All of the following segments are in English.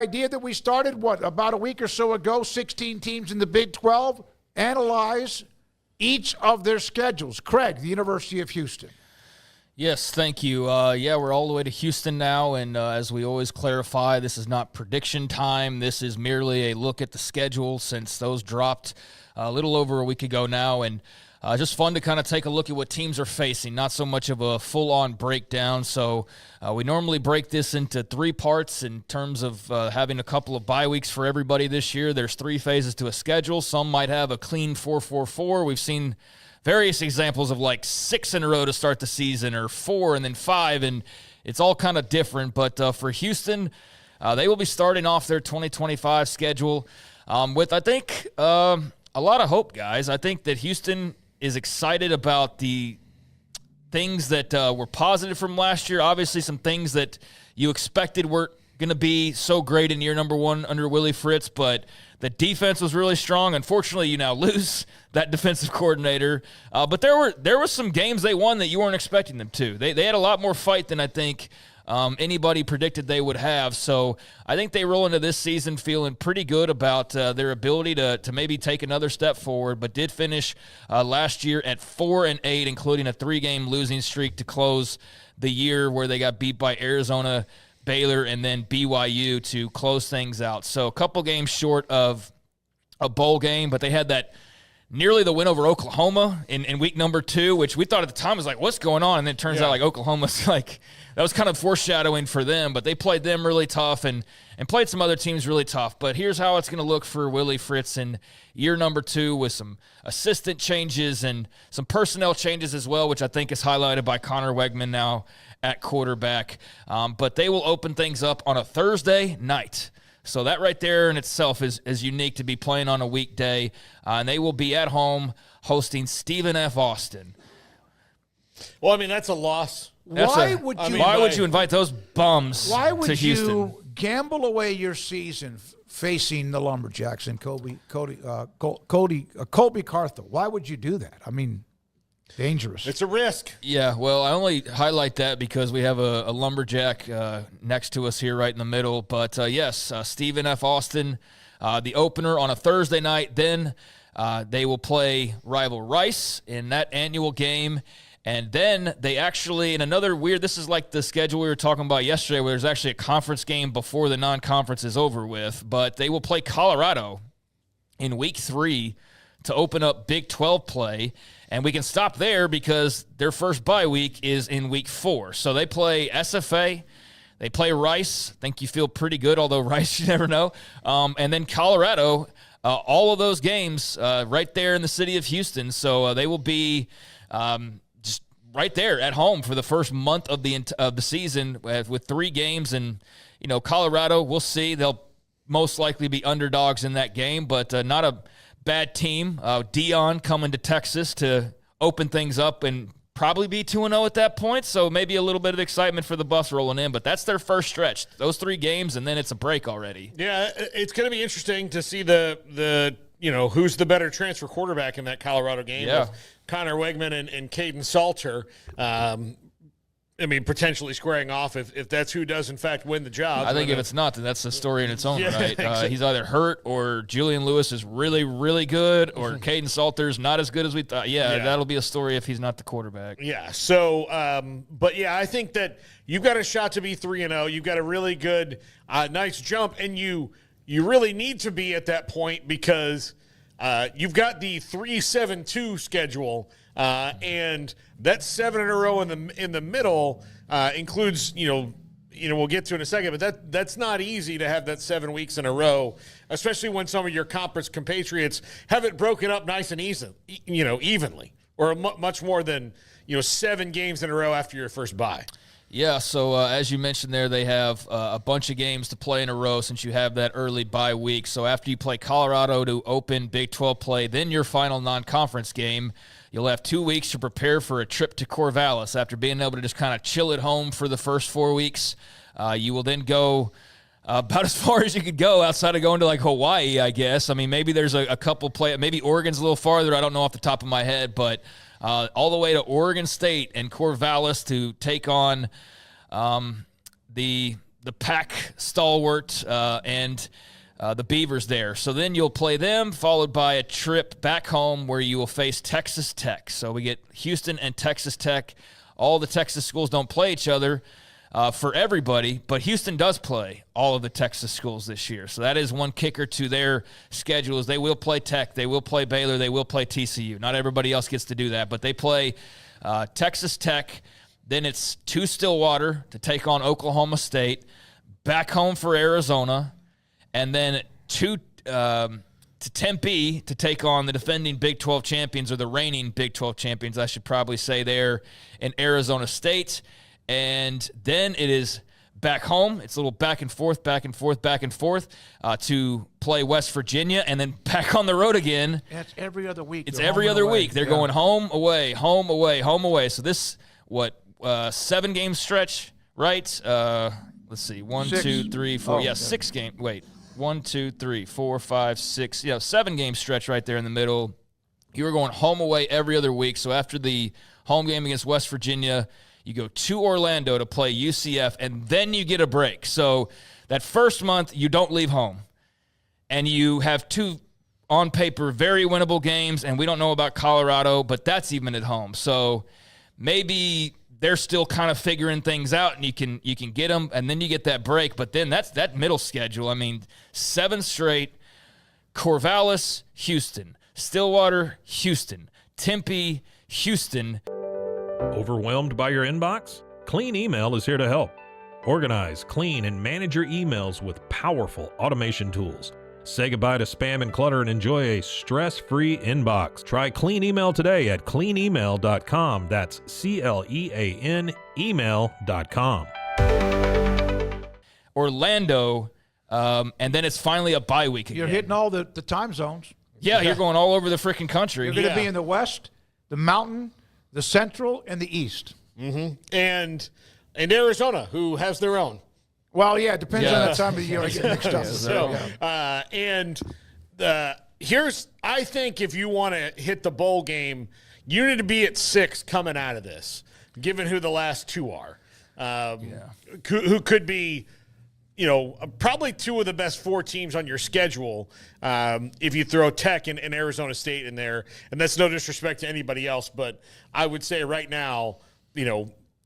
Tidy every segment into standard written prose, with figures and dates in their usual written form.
idea that we started, about a week or so ago, 16 teams in the Big 12, analyze each of their schedules. Craig, the University of Houston. Yes, thank you. We're all the way to Houston now, and as we always clarify, this is not prediction time. This is merely a look at the schedule since those dropped a little over a week ago now, and just fun to kind of take a look at what teams are facing, not so much of a full-on breakdown. So we normally break this into three parts in terms of having a couple of bye weeks for everybody this year. There's three phases to a schedule. Some might have a clean 4-4-4. We've seen various examples of like 6 in a row to start the season, or 4 and then 5, and it's all kind of different. But for Houston, they will be starting off their 2025 schedule with, I think, a lot of hope, guys. I think that Houston is excited about the things that were positive from last year. Obviously, some things that you expected weren't going to be so great in year number 1 under Willie Fritz, but the defense was really strong. Unfortunately, you now lose that defensive coordinator. But there were some games they won that you weren't expecting them to. They had a lot more fight than I think anybody predicted they would have. So I think they roll into this season feeling pretty good about their ability to maybe take another step forward, but did finish last year at 4-8, including a 3-game losing streak to close the year where they got beat by Arizona, Baylor, and then BYU to close things out. So a couple games short of a bowl game, but they had that nearly the win over Oklahoma in week number 2, which we thought at the time was like, what's going on? And then it turns out like Oklahoma's like, that was kind of foreshadowing for them, but they played them really tough and played some other teams really tough. But here's how it's going to look for Willie Fritz in year number 2 with some assistant changes and some personnel changes as well, which I think is highlighted by Connor Wegman now at quarterback. But they will open things up on a Thursday night. So that right there in itself is unique to be playing on a weekday. And they will be at home hosting Stephen F. Austin. Well, I mean, that's a loss. Why would you invite those bums to Houston? You gamble away your season facing the Lumberjacks and Colby Carthel? Why would you do that? I mean, dangerous. It's a risk. Yeah, well, I only highlight that because we have a Lumberjack next to us here right in the middle. But, yes, Stephen F. Austin, the opener on a Thursday night. Then they will play rival Rice in that annual game. And then they actually, in another weird, this is like the schedule we were talking about yesterday where there's actually a conference game before the non-conference is over with. But they will play Colorado in week 3 to open up Big 12 play. And we can stop there because their first bye week is in week 4. So they play SFA. They play Rice. I think you feel pretty good, although Rice, you never know. And then Colorado, all of those games right there in the city of Houston. So they will be just right there at home for the first month of the season with 3 games. And, Colorado, we'll see. They'll most likely be underdogs in that game, but not a bad team. Dion coming to Texas to open things up and probably be 2-0 at that point, so maybe a little bit of excitement for the Buffs rolling in, but that's their first stretch. Those 3 games, and then it's a break already. Yeah, it's going to be interesting to see the who's the better transfer quarterback in that Colorado game. Yeah. With Connor Wegman and Caden Salter. Potentially squaring off if that's who does, in fact, win the job. I think if it's not, then that's a story in its own, right? Exactly. He's either hurt or Julian Lewis is really, really good or Caden Salter's not as good as we thought. Yeah, that'll be a story if he's not the quarterback. Yeah, so, I think that you've got a shot to be 3-0. You've got a really good, nice jump, and you really need to be at that point because you've got the 3-7-2 schedule. And that 7 in a row in the middle includes, we'll get to in a second, but that's not easy to have that 7 weeks in a row, especially when some of your conference compatriots have it broken up nice and evenly, or much more than 7 games in a row after your first bye. Yeah, so as you mentioned there, they have a bunch of games to play in a row since you have that early bye week. So after you play Colorado to open Big 12 play, then your final non-conference game, you'll have 2 weeks to prepare for a trip to Corvallis. After being able to just kind of chill at home for the first 4 weeks, you will then go about as far as you could go outside of going to like Hawaii, I guess. I mean, maybe there's a couple maybe Oregon's a little farther. I don't know off the top of my head, but all the way to Oregon State and Corvallis to take on the the Pac stalwart and the Beavers there. So then you'll play them, followed by a trip back home where you will face Texas Tech. So we get Houston and Texas Tech. All the Texas schools don't play each other for everybody, but Houston does play all of the Texas schools this year. So that is one kicker to their schedule is they will play Tech, they will play Baylor, they will play TCU. Not everybody else gets to do that, but they play Texas Tech. Then it's to Stillwater to take on Oklahoma State, back home for Arizona, and then to Tempe to take on the defending Big 12 champions, or the reigning Big 12 champions, I should probably say, there in Arizona State. And then it is back home. It's a little back and forth to play West Virginia, and then back on the road again. Yeah, it's every other week. It's every other week. They're going home, away, home, away, home, away. So this, 7-game stretch, right? Let's see, 1, 2, 3, 4. 6 game. Wait, 1, 2, 3, 4, 5, 6. 7-game stretch right there in the middle. You were going home, away every other week. So after the home game against West Virginia, you go to Orlando to play UCF, and then you get a break. So that first month, you don't leave home. And you have 2, on paper, very winnable games, and we don't know about Colorado, but that's even at home. So maybe they're still kind of figuring things out, and you can get them, and then you get that break. But then that's that middle schedule. I mean, 7 straight, Corvallis, Houston, Stillwater, Houston, Tempe, Houston. Overwhelmed by your inbox? Clean Email is here to help. Organize, clean, and manage your emails with powerful automation tools. Say goodbye to spam and clutter and enjoy a stress-free inbox. Try Clean Email today at cleanemail.com. That's CLEAN email.com. Orlando, and then it's finally a bye week again. You're hitting all the time zones. Yeah, you're going all over the freaking country. You're going to be in the West, the Mountain, the Central, and the East. Mm-hmm. And Arizona, who has their own. Well, yeah, it depends on that time of the year. I get mixed up. Here's, I think if you want to hit the bowl game, you need to be at 6 coming out of this, given who the last 2 are. Who could be, probably 2 of the best 4 teams on your schedule if you throw Tech and Arizona State in there. And that's no disrespect to anybody else, but I would say right now,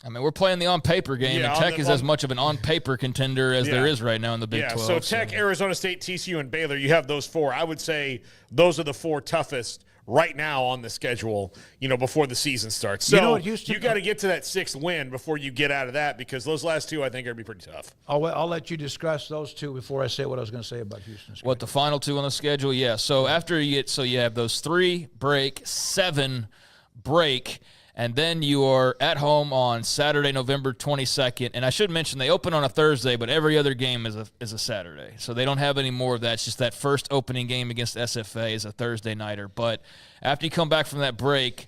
I mean, we're playing the on-paper game, and Tech is as much of an on-paper contender as there is right now in the Big 12. So Tech, Arizona State, TCU, and Baylor, you have those 4. I would say those are the 4 toughest right now on the schedule, before the season starts. So you got to get to that 6th win before you get out of that, because those last 2, I think, are going to be pretty tough. I'll let you discuss those 2 before I say what I was going to say about Houston. What, the final 2 on the schedule? Yeah. So after you have those 3 break, 7 break, and then you are at home on Saturday, November 22nd. And I should mention they open on a Thursday, but every other game is a Saturday. So they don't have any more of that. It's just that first opening game against SFA is a Thursday nighter. But after you come back from that break,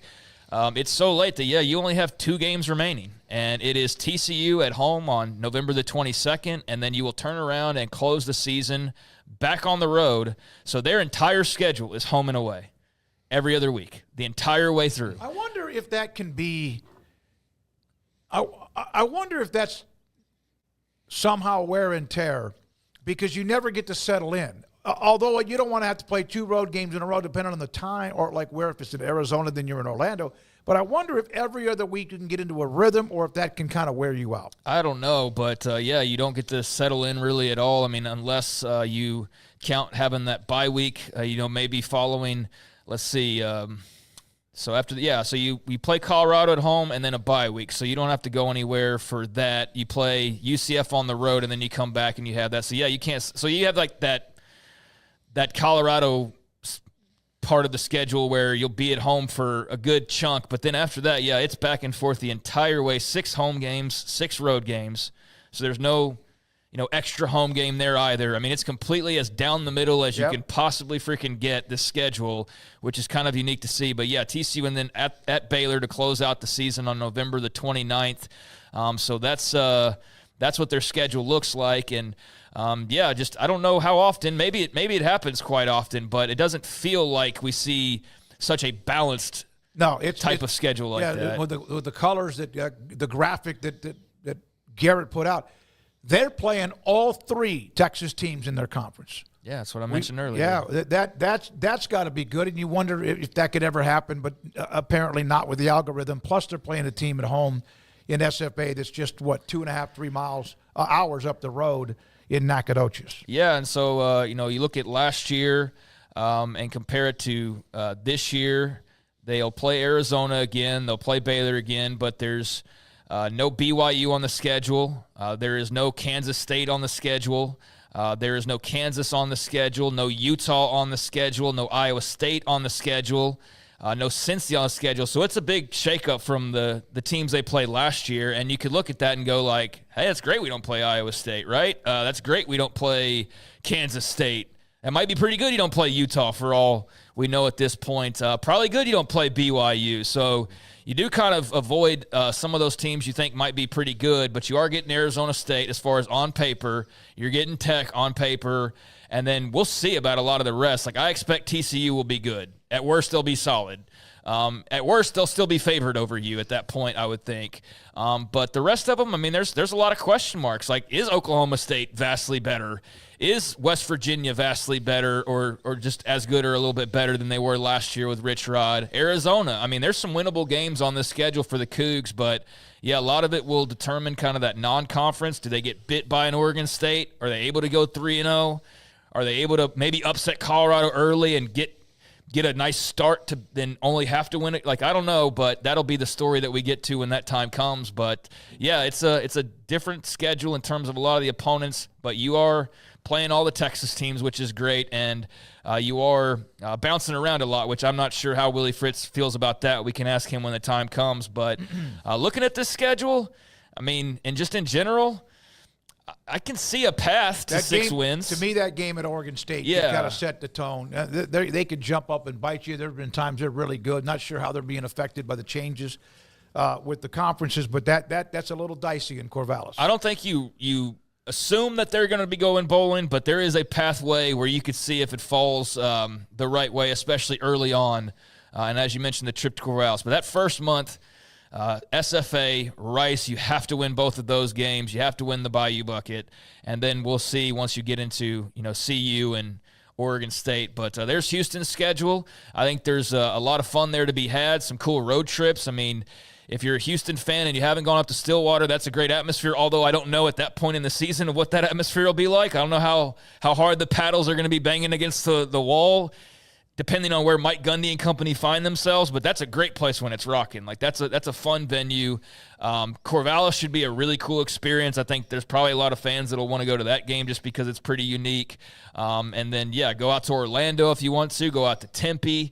it's so late that, you only have 2 games remaining. And it is TCU at home on November the 22nd, and then you will turn around and close the season back on the road. So their entire schedule is home and away every other week, the entire way through. I wonder if that can be I wonder if that's somehow wear and tear, because you never get to settle in. Although you don't want to have to play 2 road games in a row depending on the time, or like where if it's in Arizona, then you're in Orlando. But I wonder if every other week you can get into a rhythm, or if that can kind of wear you out. I don't know, but you don't get to settle in really at all. I mean, unless you count having that bye week, maybe following – let's see. So you play Colorado at home and then a bye week, so you don't have to go anywhere for that. You play UCF on the road, and then you come back and you have that. So you can't. So you have like that Colorado part of the schedule where you'll be at home for a good chunk, but then after that, it's back and forth the entire way. 6 home games, 6 road games. So there's no extra home game there either. I mean, it's completely as down the middle as you can possibly freaking get this schedule, which is kind of unique to see. But TCU and then at Baylor to close out the season on November the 29th. So that's what their schedule looks like. And I don't know how often. Maybe it happens quite often, but it doesn't feel like we see such a balanced type of schedule like that. With the colors that the graphic that Garrett put out. they're playing all 3 Texas teams in their conference. Yeah, that's what I mentioned earlier. Yeah, that's got to be good, and you wonder if that could ever happen, but apparently not with the algorithm. Plus, they're playing a team at home in SFA that's just, 2.5-3 hours up the road in Nacogdoches. Yeah, and so, you look at last year and compare it to this year. They'll play Arizona again. They'll play Baylor again, but there's no BYU on the schedule. There is no Kansas State on the schedule. There is no Kansas on the schedule, no Utah on the schedule, no Iowa State on the schedule, no Cincy on the schedule. So it's a big shakeup from the teams they played last year. And you could look at that and go like, hey, that's great we don't play Iowa State, right? That's great we don't play Kansas State. It might be pretty good you don't play Utah for all we know at this point. Probably good you don't play BYU. So you do kind of avoid some of those teams you think might be pretty good, but you are getting Arizona State as far as on paper. You're getting Tech on paper, and then we'll see about a lot of the rest. Like I expect TCU will be good. At worst, they'll be solid. At worst, they'll still be favored over you at that point, I would think. But the rest of them, I mean, there's a lot of question marks. Like, is Oklahoma State vastly better? Is West Virginia vastly better or just as good or a little bit better than they were last year with Rich Rod? Arizona, I mean, there's some winnable games on this schedule for the Cougs, but, yeah, a lot of it will determine kind of that non-conference. Do they get bit by an Oregon State? Are they able to go 3-0? Are they able to maybe upset Colorado early and get a nice start to then only have to win it? Like, I don't know, but that'll be the story that we get to when that time comes. But, yeah, it's a different schedule in terms of a lot of the opponents, but you are playing all the Texas teams, which is great, and you are bouncing around a lot, which I'm not sure how Willie Fritz feels about that. We can ask him when the time comes. But looking at this schedule, I mean, and just in general, I can see a path to 6 wins. To me, that game at Oregon State, you got to set the tone. They could jump up and bite you. There have been times they're really good. Not sure how they're being affected by the changes with the conferences, but that's a little dicey in Corvallis. I don't think you assume that they're going to be going bowling, but there is a pathway where you could see if it falls the right way, especially early on. And as you mentioned, the trip to Corvallis. But that first month, SFA, Rice, you have to win both of those games. You have to win the Bayou Bucket. And then we'll see once you get into, CU and Oregon State. But there's Houston's schedule. I think there's a lot of fun there to be had, some cool road trips. I mean, if you're a Houston fan and you haven't gone up to Stillwater, that's a great atmosphere, although I don't know at that point in the season of what that atmosphere will be like. I don't know how hard the paddles are going to be banging against the wall, depending on where Mike Gundy and company find themselves, but that's a great place when it's rocking. Like, that's a fun venue. Corvallis should be a really cool experience. I think there's probably a lot of fans that will want to go to that game just because it's pretty unique. And then, go out to Orlando if you want to. Go out to Tempe.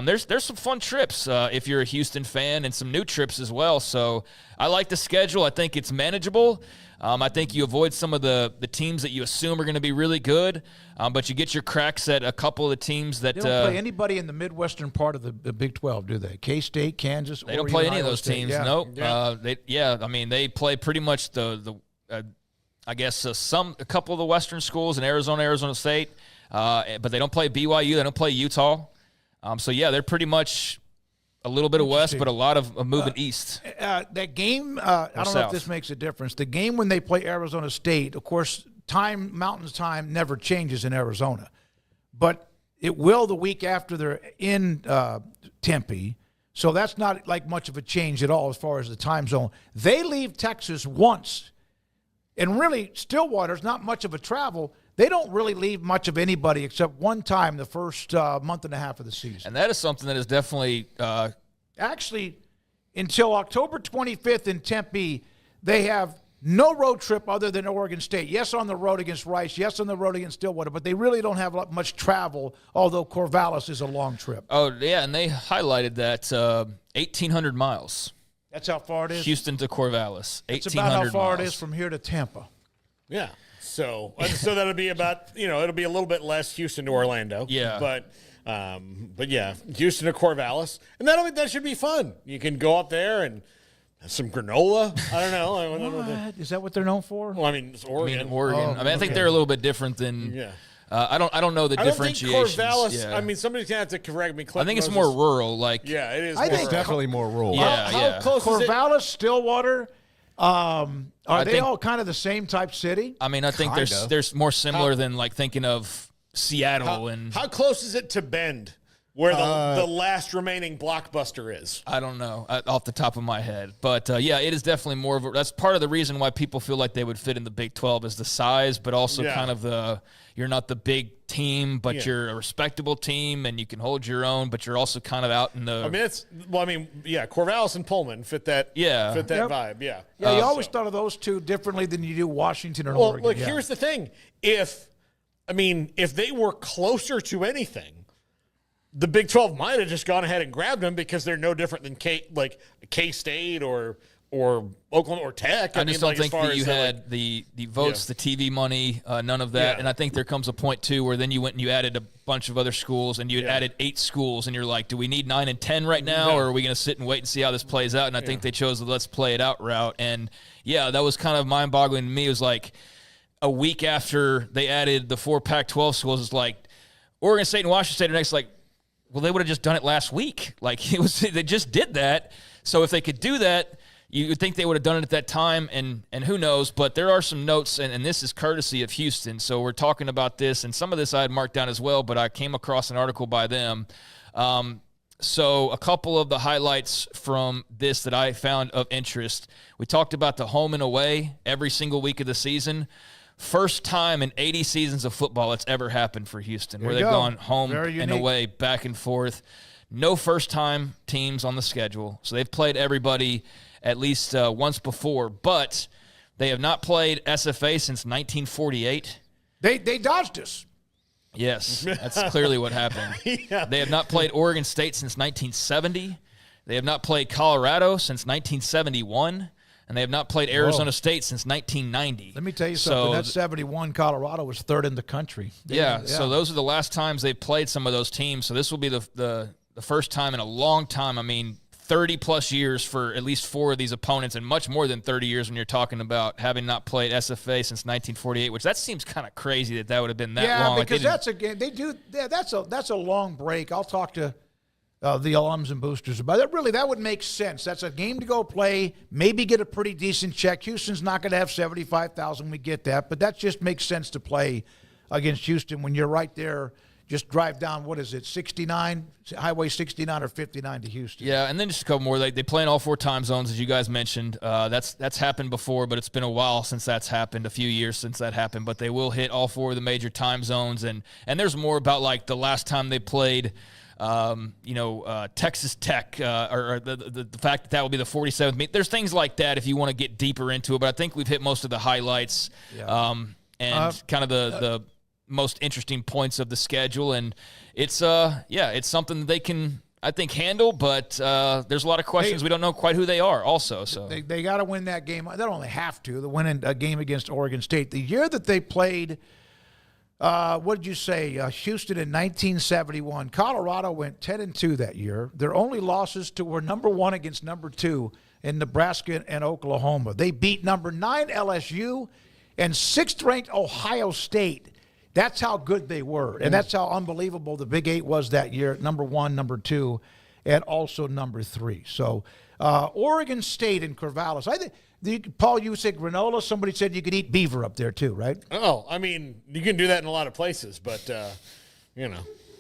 There's some fun trips if you're a Houston fan, and some new trips as well. So I like the schedule. I think it's manageable. I think you avoid some of the teams that you assume are going to be really good, but you get your cracks at a couple of the teams that they don't play anybody in the Midwestern part of the Big 12, do they? K-State, Kansas, they don't play any of those State. teams. Yeah. Nope. I mean, they play pretty much a couple of the Western schools in Arizona State, but they don't play BYU. They don't play Utah. They're pretty much a little bit of west, but a lot of moving east. That game, I don't know if this makes a difference. The game when they play Arizona State, of course, Mountains time never changes in Arizona. But it will the week after they're in Tempe. So that's not like much of a change at all as far as the time zone. They leave Texas once. And really, Stillwater's not much of a travel. They don't really leave much of anybody except one time the first month and a half of the season. And that is something that is definitely actually, until October 25th in Tempe, they have no road trip other than Oregon State. Yes, on the road against Rice. Yes, on the road against Stillwater. But they really don't have much travel, although Corvallis is a long trip. Oh, yeah, and they highlighted that 1,800 miles. That's how far it is? Houston to Corvallis, 1,800 miles. That's about how far it is from here to Tampa. Yeah. So that'll be about, it'll be a little bit less Houston to Orlando. Yeah. But yeah, Houston to Corvallis. And that should be fun. You can go up there and have some granola. I don't know. What? Is that what they're known for? Well, it's Oregon. Oregon. I think they're a little bit different than. Yeah. I don't know the differentiations. I don't think Corvallis. Yeah. Somebody's gonna have to correct me. I think it's more rural. Like, yeah, it is. I think definitely more rural. Yeah, how close Corvallis, is it? Stillwater. Are they all kind of the same type city? I mean, I think there's more similar than like thinking of Seattle and how close is it to Bend, where the last remaining Blockbuster is? I don't know off the top of my head, but yeah, it is definitely more of a. That's part of the reason why people feel like they would fit in the Big 12 is the size, but also kind of you're not the big team, but you're a respectable team and you can hold your own, but you're also kind of out in the. Corvallis and Pullman fit that. Yeah, fit that vibe. Yeah, yeah. You always thought of those two differently than you do Washington and Oregon. Look, here's the thing: if they were closer to anything, the Big 12 might have just gone ahead and grabbed them because they're no different than K-State or Oklahoma or Tech. I just don't think that you had the votes, the TV money, none of that. Yeah. And I think there comes a point, too, where then you went and you added a bunch of other schools, and you added 8 schools, and you're like, do we need 9 and 10 right now, or are we going to sit and wait and see how this plays out? And I think they chose the let's play it out route. And, yeah, that was kind of mind-boggling to me. It was like a week after they added the 4 Pac-12 schools, it's like Oregon State and Washington State are next, like, well, they would have just done it last week. Like, they just did that. So if they could do that, you would think they would have done it at that time, and who knows. But there are some notes, and this is courtesy of Houston. So we're talking about this, and some of this I had marked down as well, but I came across an article by them. So a couple of the highlights from this that I found of interest. We talked about the home and away every single week of the season. First time in 80 seasons of football that's ever happened for Houston, where they've gone home and away, back and forth. No first-time teams on the schedule. So they've played everybody at least once before, but they have not played SFA since 1948. They dodged us. Yes, that's clearly what happened. They have not played Oregon State since 1970. They have not played Colorado since 1971. And they have not played Arizona State since 1990. Let me tell you something. That 71 Colorado was third in the country. So those are the last times they played some of those teams. So this will be the first time in a long time. I mean, 30-plus years for at least 4 of these opponents, and much more than 30 years when you're talking about having not played SFA since 1948, which that seems kind of crazy that would have been that long. Yeah, because that's a long break. I'll talk to the alums and boosters about it. Really, that would make sense. That's a game to go play, maybe get a pretty decent check. Houston's not going to have 75,000. We get that. But that just makes sense to play against Houston when you're right there. Just drive down, 69, Highway 69 or 59 to Houston. Yeah, and then just a couple more. They play in all 4 time zones, as you guys mentioned. That's happened before, but it's been a while since that's happened, a few years since that happened. But they will hit all 4 of the major time zones. And there's more about, like, the last time they played – Texas Tech, or the fact that will be the 47th meet. There's things like that if you want to get deeper into it, but I think we've hit most of the highlights and kind of the most interesting points of the schedule. And it's something that they can, I think, handle, but there's a lot of questions. We don't know quite who they are also. So they got to win that game. They don't only have to. They win a game against Oregon State. The year that they played – what did you say? Houston in 1971. Colorado went 10-2 that year. Their only losses were number 1 against number 2 in Nebraska and Oklahoma. They beat number 9 LSU and 6th-ranked Ohio State. That's how good they were, and that's how unbelievable the Big 8 was that year. Number 1, number 2, and also number 3. So Oregon State and Corvallis. I think. Paul, you said granola. Somebody said you could eat beaver up there too, right? Oh, I mean, you can do that in a lot of places, but,